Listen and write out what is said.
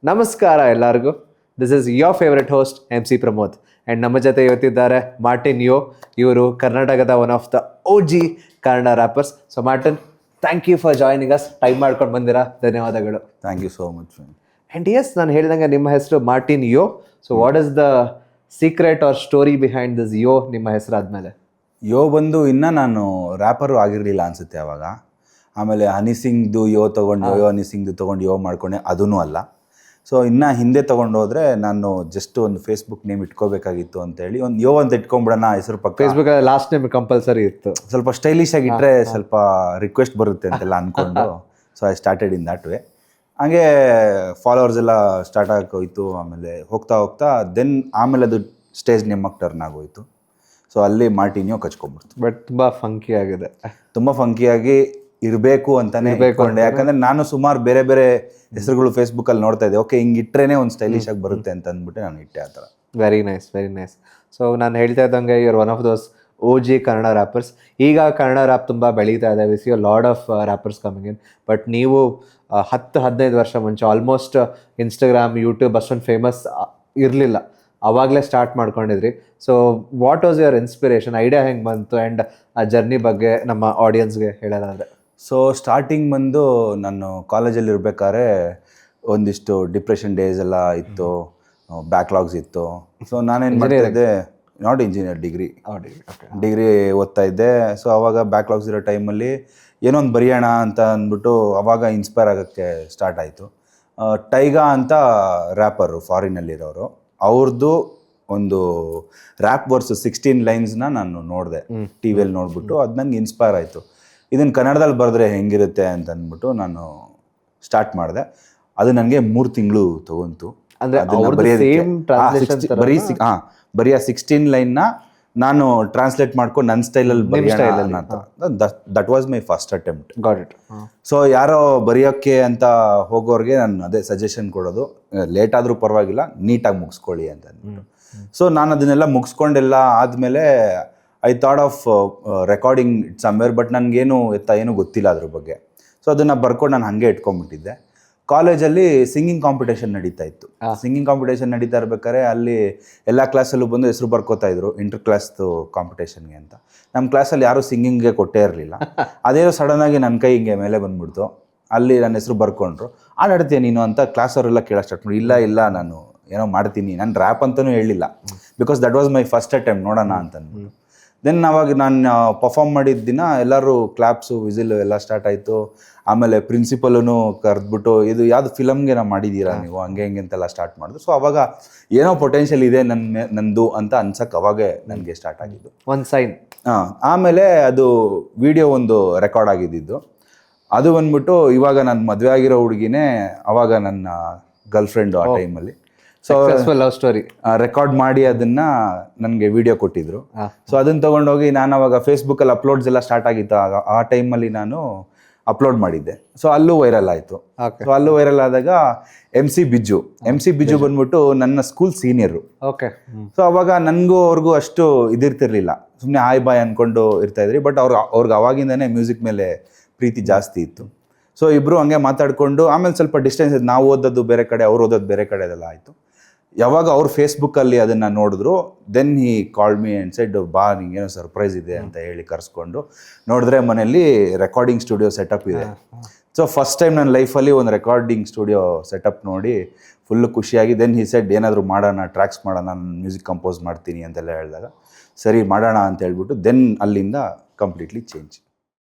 ನಮಸ್ಕಾರ ಎಲ್ಲರಿಗೂ. This is your favourite host MC Pramod and ನಮ್ಮ ಜೊತೆ ಇವತ್ತಿದ್ದಾರೆ ಮಾರ್ಟಿನ್ ಯೋ. ಇವರು ಕರ್ನಾಟಕದ one of the OG Kannada rappers. So Martin, thank you for joining us. Time ಮಾಡ್ಕೊಂಡು ಬಂದಿರಾ, ಧನ್ಯವಾದಗಳು. Thank you so much. And yes, ನಾನು ಹೇಳಿದಂಗೆ ನಿಮ್ಮ ಹೆಸರು Martin yo. So what is the secret or story behind this yo ನಿಮ್ಮ ಹೆಸರಾದ್ಮೇಲೆ? ಯೋ ಬಂದು ಇನ್ನೂ ನಾನು ರ್ಯಾಪರು ಆಗಿರಲಿಲ್ಲ ಅನಿಸುತ್ತೆ ಅವಾಗ. ಆಮೇಲೆ ಹನಿ ಸಿಂಗ್ದು ಯೋ ತೊಗೊಂಡು ಯೋ ಹನಿ ಸಿಂಗ್ದು ತೊಗೊಂಡು ಯೋ ಮಾಡ್ಕೊಂಡೆ, ಅದೂ ಅಲ್ಲ. ಸೊ ಇನ್ನು ಹಿಂದೆ ತೊಗೊಂಡೋದ್ರೆ ನಾನು ಜಸ್ಟ್ ಒಂದು ಫೇಸ್ಬುಕ್ ನೇಮ್ ಇಟ್ಕೋಬೇಕಾಗಿತ್ತು ಅಂತೇಳಿ ಒಂದು ಯೋ ಅಂತ ಇಟ್ಕೊಂಡ್ಬಿಡೋಣ ಹೆಸರು ಪಕ್ಕ. ಫೇಸ್ಬುಕ್ ಲಾಸ್ಟ್ ನೇಮ್ ಕಂಪಲ್ಸರಿ ಇತ್ತು, ಸ್ವಲ್ಪ ಸ್ಟೈಲಿಶ್ ಆಗಿಟ್ಟರೆ ಸ್ವಲ್ಪ ರಿಕ್ವೆಸ್ಟ್ ಬರುತ್ತೆ ಅಂತೆಲ್ಲ ಅಂದ್ಕೊಂಡು so I started in that way. ಹಾಗೆ ಫಾಲೋವರ್ಸ್ ಎಲ್ಲ ಸ್ಟಾರ್ಟ್ ಆಗೋಯ್ತು. ಆಮೇಲೆ ಹೋಗ್ತಾ ಹೋಗ್ತಾ ಆಮೇಲೆ ಅದು ಸ್ಟೇಜ್ ನೇಮಾಗಿ ಟರ್ನ್ ಆಗೋಯ್ತು. ಸೊ ಅಲ್ಲಿ ಮಾರ್ಟಿನ್ ಯೋ ಕಚ್ಕೊಂಡ್ಬಿಡ್ತು. ಬಟ್ ತುಂಬ ಫಂಕಿ ಆಗಿದೆ, ತುಂಬ ಫಂಕಿಯಾಗಿ ಇರಬೇಕು ಅಂತಾನೆ ಇಟ್ಕೊಂಡೆ. ಯಾಕಂದರೆ ನಾನು ಸುಮಾರು ಬೇರೆ ಬೇರೆ ಹೆಸರುಗಳು ಫೇಸ್ಬುಕ್ಕಲ್ಲಿ ನೋಡ್ತಾ ಇದ್ದೆ. ಓಕೆ, ಹಿಂಗೆ ಇಟ್ಟರೆ ಒಂದು ಸ್ಟೈಲಿಶ್ ಆಗಿ ಬರುತ್ತೆ ಅಂತ ಅಂದ್ಬಿಟ್ಟು ನಾನು ಇಟ್ಟೆ ಆ ಥರ. Very nice, very nice. So ನಾನು ಹೇಳ್ತಾ ಇದ್ದಂಗೆ your one of those OG Kannada rappers. ಈಗ ಕನ್ನಡ ರ್ಯಾಪ್ ತುಂಬ ಬೆಳೀತಾ ಇದೆ. We see a lot of rappers coming in. But ನೀವು 10-15 ವರ್ಷ ಮುಂಚೆ ಆಲ್ಮೋಸ್ಟ್ ಇನ್ಸ್ಟಾಗ್ರಾಮ್, ಯೂಟ್ಯೂಬ್ ಅಷ್ಟೊಂದು ಫೇಮಸ್ ಇರಲಿಲ್ಲ, ಆವಾಗಲೇ ಸ್ಟಾರ್ಟ್ ಮಾಡ್ಕೊಂಡಿದ್ರಿ. So what was your inspiration? Idea ಹೆಂಗೆ ಬಂತು? ಆ್ಯಂಡ್ ಆ ಜರ್ನಿ ಬಗ್ಗೆ ನಮ್ಮ ಆಡಿಯನ್ಸ್ಗೆ ಹೇಳೋದಾದರೆ. ಸೊ ಸ್ಟಾರ್ಟಿಂಗ್ ಬಂದು ನಾನು ಕಾಲೇಜಲ್ಲಿ ಇರಬೇಕಾದ್ರೆ ಒಂದಿಷ್ಟು ಡಿಪ್ರೆಷನ್ ಡೇಸ್ ಎಲ್ಲ ಇತ್ತು, ಬ್ಯಾಕ್ಲಾಗ್ಸ್ ಇತ್ತು. ಸೊ ನಾನೇನು ಮಾಡ್ತಾಯಿದ್ದೆ, ನಾಟ್ ಇಂಜಿನಿಯರ್, ಡಿಗ್ರಿ ಓದ್ತಾ ಇದ್ದೆ. ಸೊ ಆವಾಗ ಬ್ಯಾಕ್ಲಾಗ್ಸ್ ಇರೋ ಟೈಮಲ್ಲಿ ಏನೋ ಒಂದು ಬರೆಯೋಣ ಅಂತ ಅಂದ್ಬಿಟ್ಟು ಆವಾಗ ಇನ್ಸ್ಪೈರ್ ಆಗೋಕ್ಕೆ ಸ್ಟಾರ್ಟ್ ಆಯಿತು. ಟೈಗಾ ಅಂತ ರ್ಯಾಪರು ಫಾರಿನಲ್ಲಿರೋರು, ಅವ್ರದ್ದು ಒಂದು ರ್ಯಾಪ್ ವರ್ಸ್ 16 ಲೈನ್ಸ್ನ ನಾನು ನೋಡಿದೆ ಟಿ ವಿಯಲ್ಲಿ ನೋಡ್ಬಿಟ್ಟು. ಅದು ನಂಗೆ ಇನ್ಸ್ಪೈರ್ ಆಯಿತು. ಇದನ್ನು ಕನ್ನಡದಲ್ಲಿ ಬರೆದ್ರೆ ಹೆಂಗಿರುತ್ತೆ ಅಂತ ಅಂದ್ಬಿಟ್ಟು ನಾನು ಸ್ಟಾರ್ಟ್ ಮಾಡಿದೆ. ಅದು ನನಗೆ 3 ತಿಂಗಳು ತೊಗೊಂತು. ಬರೀ ಆ 16 ಲೈನ್ನ ನಾನು ಟ್ರಾನ್ಸ್ಲೇಟ್ ಮಾಡ್ಕೊಂಡು ನನ್ನ ಸ್ಟೈಲಲ್ಲಿ ಬರೆಯೋಣ ಅಂತ. That was my first attempt. Got it. So ಯಾರೋ ಬರೆಯೋಕ್ಕೆ ಅಂತ ಹೋಗೋರಿಗೆ ನಾನು ಅದೇ ಸಜೆಷನ್ ಕೊಡೋದು, ಲೇಟ್ ಆದರೂ ಪರವಾಗಿಲ್ಲ, ನೀಟಾಗಿ ಮುಗಿಸ್ಕೊಳ್ಳಿ ಅಂತ ಅಂದ್ಬಿಟ್ಟು. ಸೊ ನಾನು ಅದನ್ನೆಲ್ಲ ಮುಗಿಸ್ಕೊಂಡೆಲ್ಲ ಆದಮೇಲೆ I thought of recording it somewhere. But ನನಗೇನು ಏನೂ ಗೊತ್ತಿಲ್ಲ ಅದ್ರ ಬಗ್ಗೆ. ಸೊ ಅದನ್ನು ಬರ್ಕೊಂಡು ನಾನು ಹಾಗೆ ಇಟ್ಕೊಂಡ್ಬಿಟ್ಟಿದ್ದೆ. ಕಾಲೇಜಲ್ಲಿ ಸಿಂಗಿಂಗ್ ಕಾಂಪಿಟೇಷನ್ ನಡೀತಾ ಇತ್ತು. ಸಿಂಗಿಂಗ್ ಕಾಂಪಿಟೇಷನ್ ನಡೀತಾ ಇರ್ಬೇಕಾದ್ರೆ ಅಲ್ಲಿ ಎಲ್ಲ ಕ್ಲಾಸಲ್ಲೂ ಬಂದು ಹೆಸರು ಬರ್ಕೋತಾ ಇದ್ರು ಇಂಟರ್ ಕ್ಲಾಸ್ದು ಕಾಂಪಿಟೇಷನ್ಗೆ ಅಂತ. ನಮ್ಮ ಕ್ಲಾಸಲ್ಲಿ ಯಾರೂ ಸಿಂಗಿಂಗ್ಗೆ ಕೊಟ್ಟೇ ಇರಲಿಲ್ಲ. ಅದೇನೋ ಸಡನ್ನಾಗಿ ನನ್ನ ಕೈ ಹಿಂಗೆ ಮೇಲೆ ಬಂದ್ಬಿಡ್ತು. ಅಲ್ಲಿ ನನ್ನ ಹೆಸರು ಬರ್ಕೊಂಡ್ರು. ಆಡ್ತೀಯ ನೀನು ಅಂತ ಕ್ಲಾಸವರೆಲ್ಲ ಕೇಳೋಕೆ ಸ್ಟಾರ್ಟ್ ಮಾಡಿ. ಇಲ್ಲ ನಾನು ಏನೋ ಮಾಡ್ತೀನಿ, ನಾನು ರ್ಯಾಪ್ ಅಂತಲೂ ಹೇಳಿಲ್ಲ, because that was my first attempt, ನೋಡೋಣ ಅಂತ ಅಂದ್ಬಿಟ್ಟು. ದೆನ್ ಅವಾಗ ನಾನು ಪರ್ಫಾರ್ಮ್ ಮಾಡಿದ ದಿನ ಎಲ್ಲರೂ ಕ್ಲಾಪ್ಸು, ವಿಸಿಲು ಎಲ್ಲ ಸ್ಟಾರ್ಟ್ ಆಯಿತು. ಆಮೇಲೆ ಪ್ರಿನ್ಸಿಪಲೂ ಕರೆದ್ಬಿಟ್ಟು, ಇದು ಯಾವುದು ಫಿಲಮ್ಗೆ ನಾವು ಮಾಡಿದ್ದೀರಾ ನೀವು, ಹಂಗೆ ಹಿಂಗೆ ಅಂತೆಲ್ಲ ಸ್ಟಾರ್ಟ್ ಮಾಡಿದ್ರು. ಸೊ ಅವಾಗ ಏನೋ ಪೊಟೆನ್ಷಿಯಲ್ ಇದೆ ನಂದು ಅಂತ ಅನ್ಸಕ್ಕೆ ಅವಾಗೇ ನನಗೆ ಸ್ಟಾರ್ಟ್ ಆಗಿದ್ದು. ಒಂದು ಸೈನ್. ಆಮೇಲೆ ಅದು ವಿಡಿಯೋ ಒಂದು ರೆಕಾರ್ಡ್ ಆಗಿದ್ದು. ಅದು ಬಂದ್ಬಿಟ್ಟು ಇವಾಗ ನಾನು ಮದುವೆ ಆಗಿರೋ ಹುಡುಗಿನೇ ಅವಾಗ ನನ್ನ ಗರ್ಲ್ ಫ್ರೆಂಡು ಆ ಟೈಮಲ್ಲಿ. ಸೊ ಲವ್ ಸ್ಟೋರಿ ರೆಕಾರ್ಡ್ ಮಾಡಿ ಅದನ್ನು ನನಗೆ ವಿಡಿಯೋ ಕೊಟ್ಟಿದ್ರು. ಸೊ ಅದನ್ನು ತೊಗೊಂಡೋಗಿ ನಾನು ಅವಾಗ ಫೇಸ್ಬುಕ್ಕಲ್ಲಿ ಅಪ್ಲೋಡ್ಸ್ ಎಲ್ಲ ಸ್ಟಾರ್ಟ್ ಆಗಿತ್ತು. ಆ ಟೈಮಲ್ಲಿ ನಾನು ಅಪ್ಲೋಡ್ ಮಾಡಿದ್ದೆ. ಸೊ ಅಲ್ಲೂ ವೈರಲ್ ಆಯಿತು. ಸೊ ಅಲ್ಲೂ ವೈರಲ್ ಆದಾಗ MC ಬಿಜ್ಜು ಬಂದ್ಬಿಟ್ಟು ನನ್ನ ಸ್ಕೂಲ್ ಸೀನಿಯರು. ಓಕೆ. ಸೊ ಅವಾಗ ನನಗೂ ಅವ್ರಿಗೂ ಅಷ್ಟು ಇದಿರ್ತಿರ್ಲಿಲ್ಲ, ಸುಮ್ಮನೆ ಹಾಯ್ ಬಾಯ್ ಅಂದ್ಕೊಂಡು ಇರ್ತಾಯಿದ್ರಿ. ಬಟ್ ಅವ್ರಿಗೆ ಅವಾಗಿಂದನೇ ಮ್ಯೂಸಿಕ್ ಮೇಲೆ ಪ್ರೀತಿ ಜಾಸ್ತಿ ಇತ್ತು. ಸೊ ಇಬ್ಬರು ಹಂಗೆ ಮಾತಾಡಿಕೊಂಡು ಆಮೇಲೆ ಸ್ವಲ್ಪ ಡಿಸ್ಟೆನ್ಸ್ ಇತ್ತು. ನಾವು ಓದೋದು ಬೇರೆ ಕಡೆ, ಅವ್ರು ಓದೋದು ಬೇರೆ ಕಡೆ ಅದೆಲ್ಲ ಆಯಿತು. ಯಾವಾಗ ಅವ್ರು ಫೇಸ್ಬುಕ್ಕಲ್ಲಿ ಅದನ್ನು ನೋಡಿದ್ರು, then he called me and said, ಬಾ ನಿಂಗೇನೋ ಸರ್ಪ್ರೈಸ್ ಇದೆ ಅಂತ ಹೇಳಿ ಕರೆಸ್ಕೊಂಡು ನೋಡಿದ್ರೆ ಮನೆಯಲ್ಲಿ ರೆಕಾರ್ಡಿಂಗ್ ಸ್ಟುಡಿಯೋ ಸೆಟಪ್ ಇದೆ. ಸೊ ಫಸ್ಟ್ ಟೈಮ್ ನನ್ನ ಲೈಫಲ್ಲಿ ಒಂದು ರೆಕಾರ್ಡಿಂಗ್ ಸ್ಟುಡಿಯೋ ಸೆಟಪ್ ನೋಡಿ ಫುಲ್ಲು ಖುಷಿಯಾಗಿ, ದೆನ್ ಹಿ ಸೆಡ್ ಏನಾದರೂ ಮಾಡೋಣ, ಟ್ರ್ಯಾಕ್ಸ್ ಮಾಡೋಣ, ನಾನು ಮ್ಯೂಸಿಕ್ ಕಂಪೋಸ್ ಮಾಡ್ತೀನಿ ಅಂತೆಲ್ಲ ಹೇಳಿದಾಗ ಸರಿ ಮಾಡೋಣ ಅಂತ ಹೇಳ್ಬಿಟ್ಟು ದೆನ್ ಅಲ್ಲಿಂದ ಕಂಪ್ಲೀಟ್ಲಿ ಚೇಂಜ್.